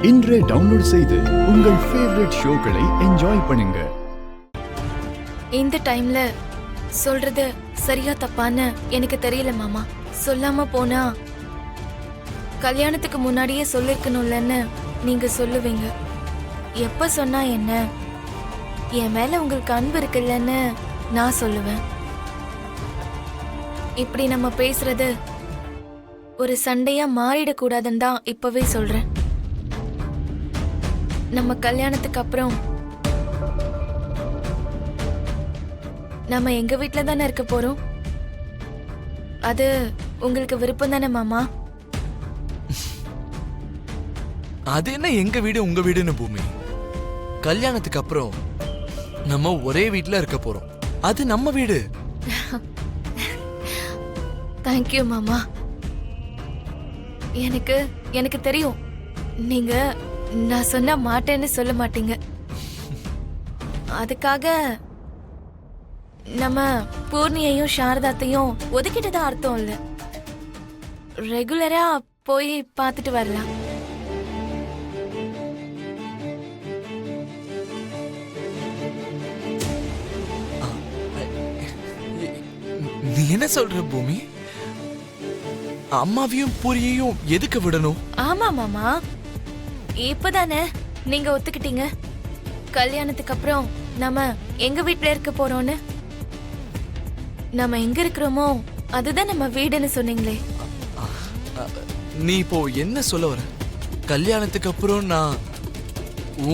இன்றே டவுன்லோட் செய்து உங்கள் ஃபேவரட் ஷோக்களை என்ஜாய் பண்ணுங்க. இந்த டைம்ல சொல்றது சரியா தப்பான்னு எனக்கு தெரியல மாமா. சொல்லாம போனா கல்யாணத்துக்கு முன்னாடியே சொல்லிருக்கணும்லன்னு நீங்க சொல்லுவீங்க. எப்ப சொன்னா என்ன, என் மேல உங்களுக்கு அன்பு இருக்குல்லன்னு நான் சொல்லுவேன். இப்படி நம்ம பேசுறது ஒரு சண்டையா மாறிடக்கூடாதுன்னு தான் இப்பவே சொல்றேன். நம்ம கல்யாணத்துக்கு அப்புறம் நம்ம எங்க வீட்ல தானே இருக்க போறோம். அது உங்களுக்கு விருப்பம் தானே மாமா? அது என்ன எங்க வீடு உங்க வீடுன்னு பூமி? கல்யாணத்துக்கு அப்புறம் நம்ம ஒரே வீட்ல இருக்க போறோம். அது நம்ம வீடு. தேங்க்யூ மாமா. எனக்கு தெரியும் நீங்க நான் சொன்ன மாட்டேன்னு சொல்ல மாட்டீங்க. அதுக்காக நம்ம பூர்ணியையும் சாரதாத்தையும் ஒதுக்கிட்டதா அர்த்தம் இல்ல. ரெகுலரா போய் பார்த்துட்டு வரலாம். நீ என்ன சொல்ற பூமி? அம்மாவையும் பூரியையும் எதுக்கு விடணும்? ஆமா மாமா, இப்பதானே நீங்க ஒத்துக்கிட்டீங்க கல்யாணத்துக்கு அப்புறம் நம்ம எங்க வீட்ல இருக்க போறோம்னு. நம்ம எங்க இருக்கிறோமோ அதுதான் நம்ம வீடுன்னு சொன்னீங்களே. நீ இப்போ என்ன சொல்ல வர? கல்யாணத்துக்கு அப்புறம் நான்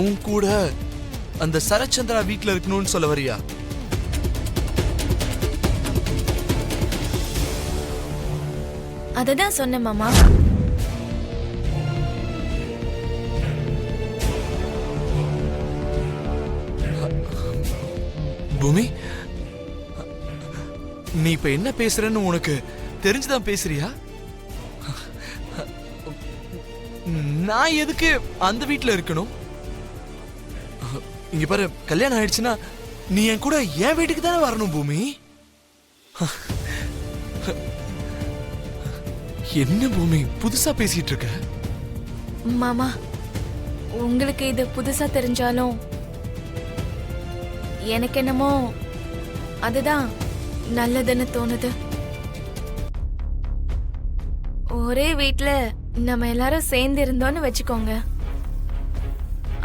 உன் கூட அந்த சரச்சந்திரா வீட்ல இருக்கணும்னு சொல்ல வரியா? அததான் சொன்ன மாமா. பூமி, நீ இப்ப என்ன பேசுறன்னு உனக்கு தெரிஞ்சுதான் பேசுறியா? நான் எதுக்கு அந்த வீட்ல இருக்கணும்? இங்க பாரு, கல்யாணம் ஆயிடுச்சுன்னா நீ என் கூட என் வீட்டுக்கு தானே வரணும் பூமி. என்ன பூமி புதுசா பேசிட்டு இருக்க? மாமா, உங்களுக்கு இது புதுசா தெரிஞ்சாலும் எனக்கு என்னமோ அதுதான் நல்லதுன்னு தோணுது. ஒரே வீட்ல நம்ம எல்லாரும் சேர்ந்து இருந்தோம்னு வச்சுக்கோங்க.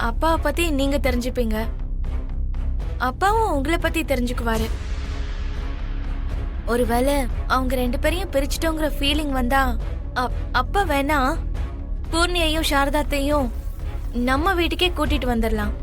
அப்பாவை பத்தி நீங்க தெரிஞ்சுப்பீங்க, அப்பாவும் உங்களை பத்தி தெரிஞ்சுக்குவாரு. ஒருவேளை அவங்க ரெண்டு பேரையும் பிரிச்சுட்டோங்கிற ஃபீலிங் வந்தா அப்ப வேணா பூர்ணியையும் சாரதாத்தையும் நம்ம வீட்டுக்கே கூட்டிட்டு வந்துடலாம்.